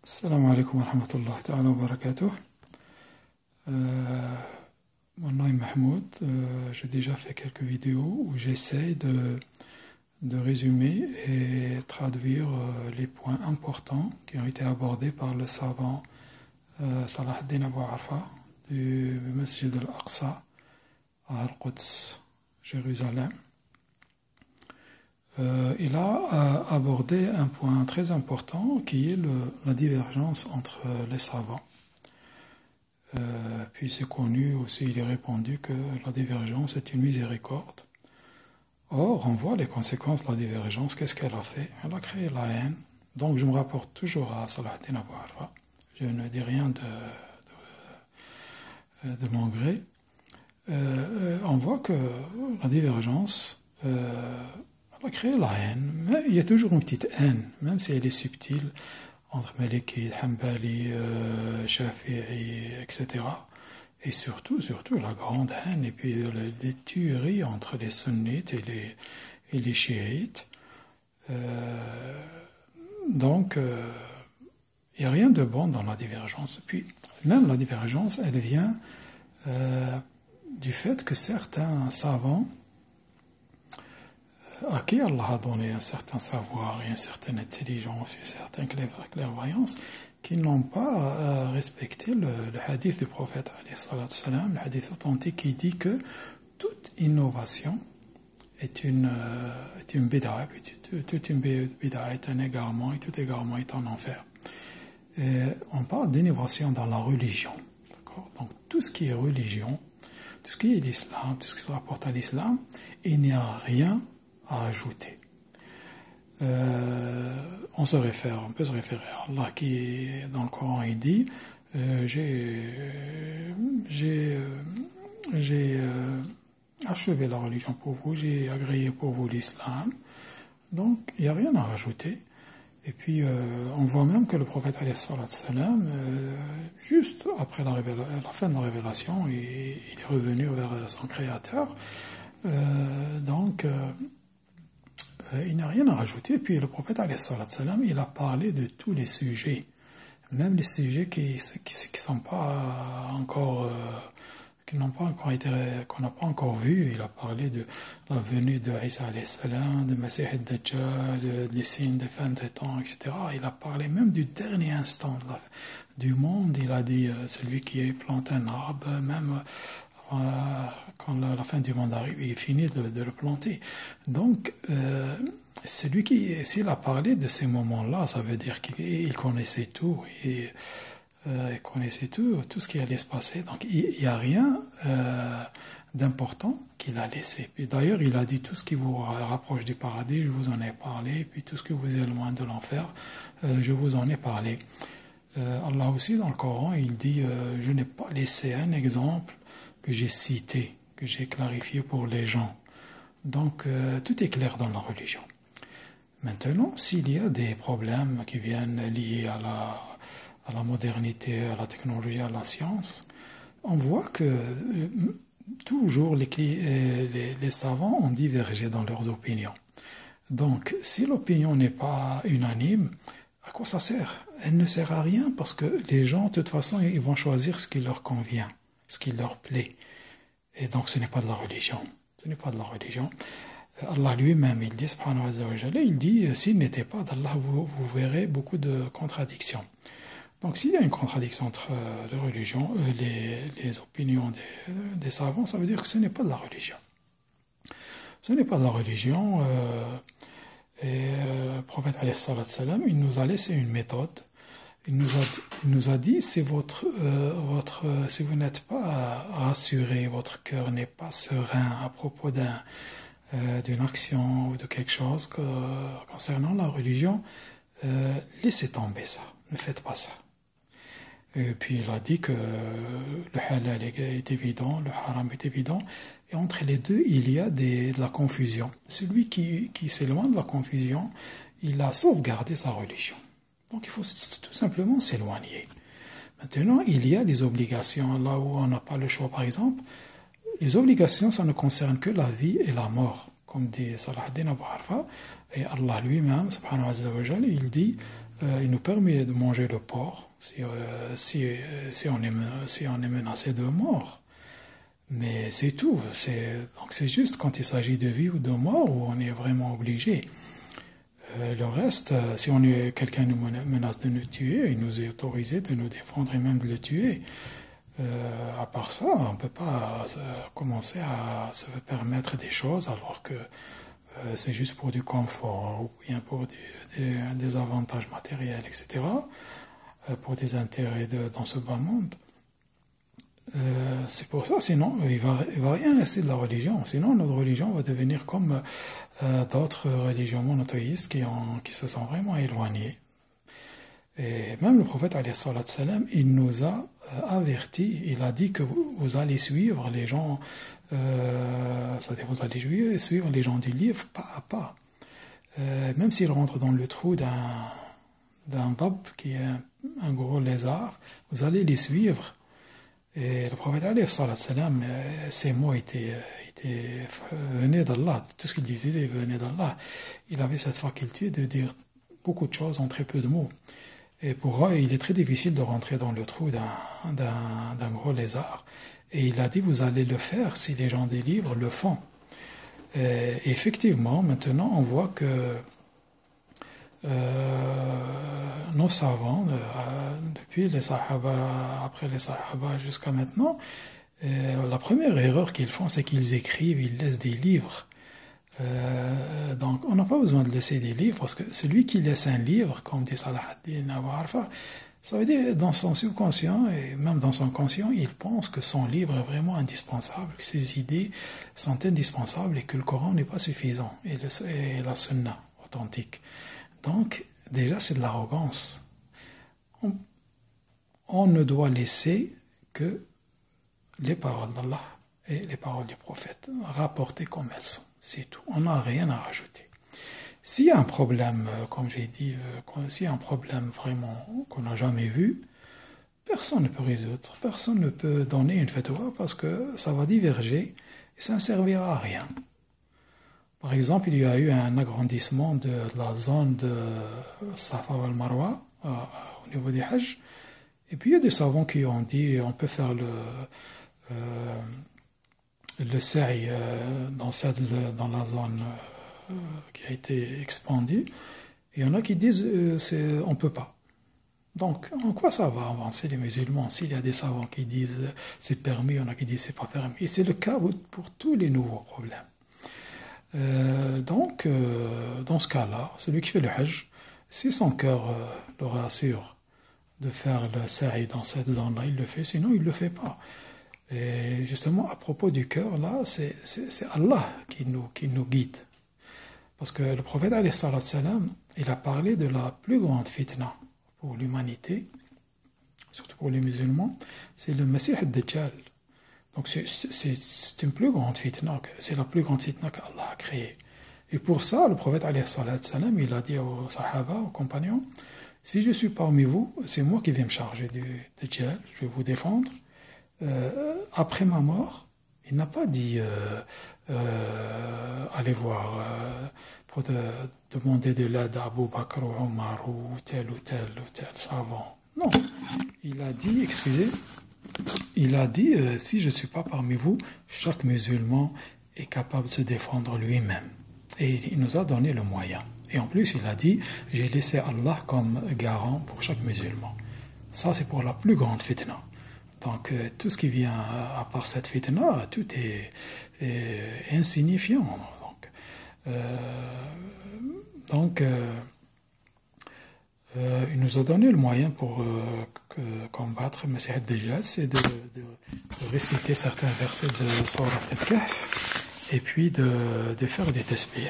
Assalamu alaikum wa rahmatullahi ta'ala wa barakatuh. Mon nom est Mahmoud. J'ai déjà fait quelques vidéos où j'essaie de résumer et traduire les points importants qui ont été abordés par le savant Salah ad-Din Abu Arfa du Masjid al-Aqsa à Al-Quds, Jérusalem. Il a abordé un point très important qui est la divergence entre les savants. Puis c'est connu aussi, il est répondu que la divergence est une miséricorde. Or, on voit les conséquences de la divergence. Qu'est-ce qu'elle a fait? Elle a créé la haine. Donc je me rapporte toujours à Salah ad-Din Abu Arfa. Je ne dis rien de mon gré. On voit que la divergence a créé la haine, mais il y a toujours une petite haine, même si elle est subtile, entre Maliki, Hanbali, Shafi'i, etc. Et surtout la grande haine, et puis les tueries entre les sunnites et les chiites. Donc, il n'y a rien de bon dans la divergence. Puis, même la divergence, elle vient du fait que certains savants à qui Allah a donné un certain savoir et une certaine intelligence et une certaine clairvoyance, qui n'ont pas respecté le hadith du prophète, le hadith authentique qui dit que toute innovation est une bid'a, toute une bid'a est un égarement, et tout égarement est un enfer. Et on parle d'innovation dans la religion. D'accord? Donc tout ce qui est religion, tout ce qui est l'islam, tout ce qui se rapporte à l'islam, il n'y a rien à ajouter. On peut se référer à Allah qui, dans le Coran, il dit j'ai achevé la religion pour vous, j'ai agréé pour vous l'islam. Donc, il n'y a rien à rajouter. Et puis, on voit même que le prophète, juste après la fin de la révélation, il est revenu vers son créateur. Il n'y a rien à rajouter. Puis le prophète, il a parlé de tous les sujets, même les sujets qui sont pas encore, qui n'ont pas encore été, qu'on n'a pas encore vu. Il a parlé de la venue de Isa alayhi salam, de Masih ad-Dajjal, des signes de fin des temps, etc. Il a parlé même du dernier instant du monde. Il a dit celui qui plante un arbre, même quand la fin du monde arrive, il finit de le planter. Donc, celui s'il a parlé de ces moments-là, ça veut dire qu'il connaissait tout, et il connaissait tout ce qui allait se passer. Donc, il n'y a rien d'important qu'il a laissé. Puis d'ailleurs, il a dit tout ce qui vous rapproche du paradis, je vous en ai parlé, puis tout ce qui vous est loin de l'enfer, je vous en ai parlé. Allah aussi, dans le Coran, il dit je n'ai pas laissé un exemple que j'ai cité, que j'ai clarifié pour les gens. Donc, tout est clair dans la religion. Maintenant, s'il y a des problèmes qui viennent liés à la modernité, à la technologie, à la science, on voit que toujours les savants ont divergé dans leurs opinions. Donc, si l'opinion n'est pas unanime, à quoi ça sert? Elle ne sert à rien parce que les gens, de toute façon, ils vont choisir ce qui leur convient, ce qui leur plaît. Et donc ce n'est pas de la religion. Ce n'est pas de la religion. Allah lui-même, il dit, subhanahu wa ta'ala, il dit, s'il n'était pas d'Allah, vous verrez beaucoup de contradictions. Donc s'il y a une contradiction entre les religions, les opinions des savants, ça veut dire que ce n'est pas de la religion. Ce n'est pas de la religion. Et le prophète, alayhi salam, il nous a laissé une méthode. Il nous a dit, si si vous n'êtes pas rassuré, votre cœur n'est pas serein à propos d'une action ou de quelque chose concernant la religion, laissez tomber ça, ne faites pas ça. Et puis il a dit que le halal est évident, le haram est évident, et entre les deux, il y a de la confusion. Celui qui s'éloigne de la confusion, il a sauvegardé sa religion. Donc il faut tout simplement s'éloigner. Maintenant, il y a des obligations, là où on n'a pas le choix, par exemple. Les obligations, ça ne concerne que la vie et la mort, comme dit Salah ad-Din Abu Arfa. Et Allah lui-même, subhanahu wa ta'ala, il dit Il nous permet de manger le porc si on est menacé de mort. Mais c'est tout. Donc c'est juste quand il s'agit de vie ou de mort où on est vraiment obligé. Le reste, si quelqu'un nous menace de nous tuer, il nous est autorisé de nous défendre et même de le tuer. À part ça, on ne peut pas commencer à se permettre des choses alors que c'est juste pour du confort ou bien pour des avantages matériels, etc., pour des intérêts dans ce bas monde. C'est pour ça, sinon il va rien rester de la religion. Sinon notre religion va devenir comme d'autres religions monothéistes qui se sont vraiment éloignées. Et même le prophète alayhi salatu salam, il nous a avertis, il a dit que vous allez suivre les gens, c'est-à-dire vous allez suivre les gens du livre pas à pas. Même s'ils rentrent dans le trou d'un bab qui est un gros lézard, vous allez les suivre. Et le prophète alayhi salatu salam, ces mots venaient d'Allah, tout ce qu'il disait venait d'Allah. Il avait cette faculté de dire beaucoup de choses en très peu de mots. Et pour eux, il est très difficile de rentrer dans le trou d'un gros lézard. Et il a dit, vous allez le faire si les gens des livres le font. Et effectivement, maintenant, on voit que nos savants, depuis les Sahaba, après les Sahaba jusqu'à maintenant, la première erreur qu'ils font, c'est qu'ils écrivent, ils laissent des livres. Donc, on n'a pas besoin de laisser des livres, parce que celui qui laisse un livre, comme dit Salah ad-Din Abu Arfa, ça veut dire dans son subconscient et même dans son conscient, il pense que son livre est vraiment indispensable, que ses idées sont indispensables et que le Coran n'est pas suffisant, et la Sunna authentique. Donc, déjà, c'est de l'arrogance. On ne doit laisser que les paroles d'Allah et les paroles du prophète, rapportées comme elles sont. C'est tout. On n'a rien à rajouter. S'il y a un problème, comme j'ai dit, s'il y a un problème vraiment qu'on n'a jamais vu, personne ne peut résoudre, personne ne peut donner une fatwa parce que ça va diverger et ça ne servira à rien. Par exemple, il y a eu un agrandissement de la zone de Safa al-Marwa au niveau des Hajj. Et puis il y a des savants qui ont dit on peut faire le sa'i dans la zone qui a été expandue. Et il y en a qui disent on ne peut pas. Donc, en quoi ça va avancer les musulmans s'il y a des savants qui disent c'est permis, il y en a qui disent c'est pas permis. Et c'est le cas pour tous les nouveaux problèmes. Donc, dans ce cas-là, celui qui fait le Hajj, si son cœur le rassure de faire le sa'i dans cette zone-là, il le fait, sinon il ne le fait pas. Et justement, à propos du cœur, là, c'est Allah qui nous guide. Parce que le prophète, alayhi salatu salam, il a parlé de la plus grande fitna pour l'humanité, surtout pour les musulmans, c'est le Messie ad-Dajjal. Donc c'est une plus grande fitna, c'est la plus grande fitna qu'Allah a créée. Et pour ça, le prophète, alayhi salatu salam, il a dit aux sahaba, aux compagnons, si je suis parmi vous, c'est moi qui vais me charger du Dajjal, je vais vous défendre. Après ma mort, il n'a pas dit allez voir pour demander de l'aide à Abu Bakr ou Omar ou tel savant. Non, il a dit, si je ne suis pas parmi vous, chaque musulman est capable de se défendre lui-même. Et il nous a donné le moyen. Et en plus, il a dit, j'ai laissé Allah comme garant pour chaque musulman. Ça, c'est pour la plus grande fitna. Donc, tout ce qui vient à part cette fitna, tout est insignifiant. Donc, il nous a donné le moyen pour combattre Messie ad-Dajjal, c'est de réciter certains versets de Surat al-Kahf et puis de faire des tasbih.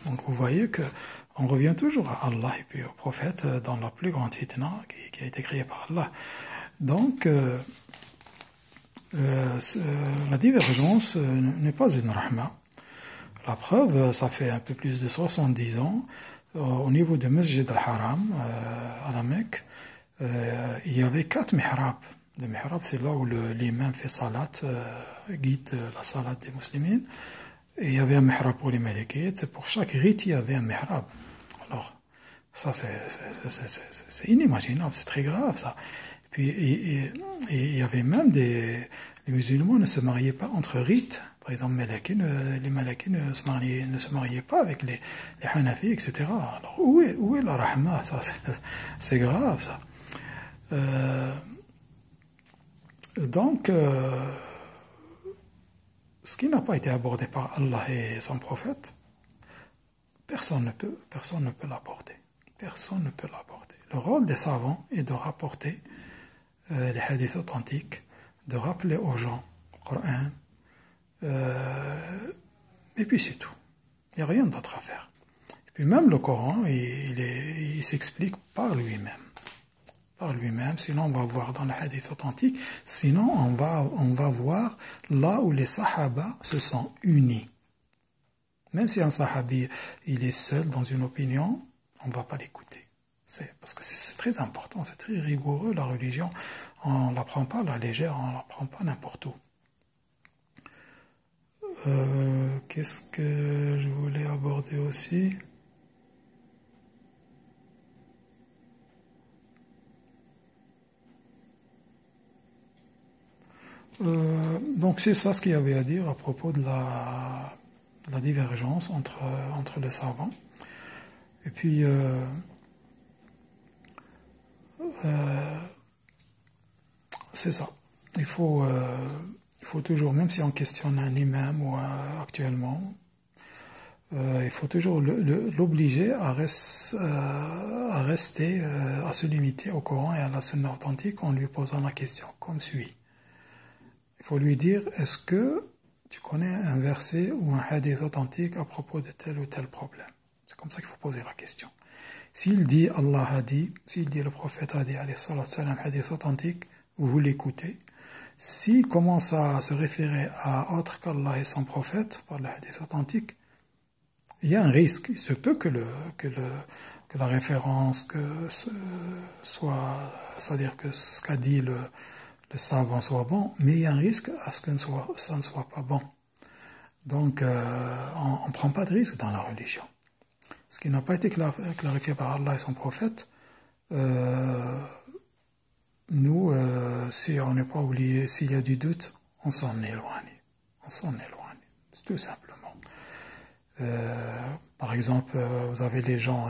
Donc, vous voyez qu'on revient toujours à Allah et puis au prophète dans la plus grande fitna qui a été créée par Allah. Donc, la divergence n'est pas une rahma. La preuve, ça fait un peu plus de 70 ans, au niveau de Masjid al-Haram, à la Mecque, il y avait 4 mihrabs. Le mihrab, c'est là où l'imam fait salat, guide la salat des musulmans. Et il y avait un mihrab pour les malikites. Pour chaque rite, il y avait un mihrab. Alors, Ça, c'est inimaginable, c'est très grave, ça. Et puis, il y avait même les musulmans ne se mariaient pas entre rites. Par exemple, les Malakis ne se mariaient pas avec les Hanafis, etc. Alors, où est la rahma? Ça, c'est grave, ça. Donc, ce qui n'a pas été abordé par Allah et son prophète, personne ne peut l'aborder. Personne ne peut l'aborder. Le rôle des savants est de rapporter les hadiths authentiques, de rappeler aux gens le Coran, et puis c'est tout. Il n'y a rien d'autre à faire. Et puis même le Coran, il s'explique par lui-même. Par lui-même, sinon on va voir dans les hadiths authentiques, sinon on va voir là où les sahaba se sont unis. Même si un sahabi, il est seul dans une opinion, on ne va pas l'écouter. Parce que c'est très important, c'est très rigoureux, la religion. On ne la prend pas à la légère, on ne la prend pas n'importe où. Qu'est-ce que je voulais aborder aussi? Donc c'est ça ce qu'il y avait à dire à propos de la divergence entre les savants. Et puis, c'est ça. Il faut toujours, même si on questionne un imam ou actuellement, il faut toujours l'obliger à rester, à se limiter au Coran et à la Sunna authentique en lui posant la question comme suit. Il faut lui dire, est-ce que tu connais un verset ou un hadith authentique à propos de tel ou tel problème? C'est comme ça qu'il faut poser la question. S'il dit Allah a dit, s'il dit le prophète a dit, alayhi salatu salam, hadith authentique, vous l'écoutez. S'il commence à se référer à autre qu'Allah et son prophète par le hadith authentique, il y a un risque. Il se peut que la référence soit, c'est-à-dire que ce qu'a dit le savant soit bon, mais il y a un risque à ce que ça ne soit pas bon. Donc, on ne prend pas de risque dans la religion. Ce qui n'a pas été clarifié par Allah et son prophète, nous, si on n'est pas obligé, s'il y a du doute, on s'en éloigne. On s'en éloigne, c'est tout simplement. Par exemple, vous avez les gens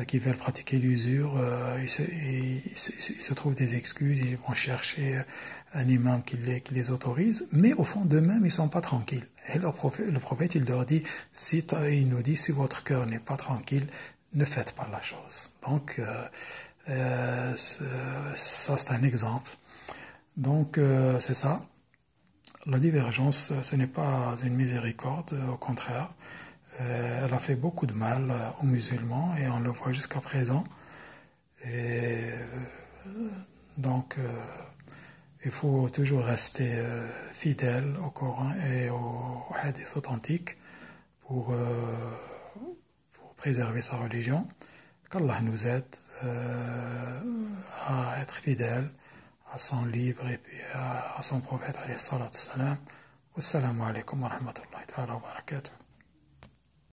qui veulent pratiquer l'usure, ils se trouvent des excuses, ils vont chercher un imam qui les autorise, mais au fond d'eux-mêmes, ils ne sont pas tranquilles. Et le prophète, il leur dit, il nous dit, si votre cœur n'est pas tranquille, ne faites pas la chose. Donc, ça c'est un exemple. Donc, c'est ça. La divergence, ce n'est pas une miséricorde, au contraire. Elle a fait beaucoup de mal aux musulmans et on le voit jusqu'à présent. Et donc, il faut toujours rester fidèle au Coran et aux hadiths authentiques pour préserver sa religion. Qu'Allah nous aide à être fidèles à son livre et puis à son prophète alayhi salatu salam. Wassalamu alaikum wa rahmatullahi ta'ala wa barakatuh.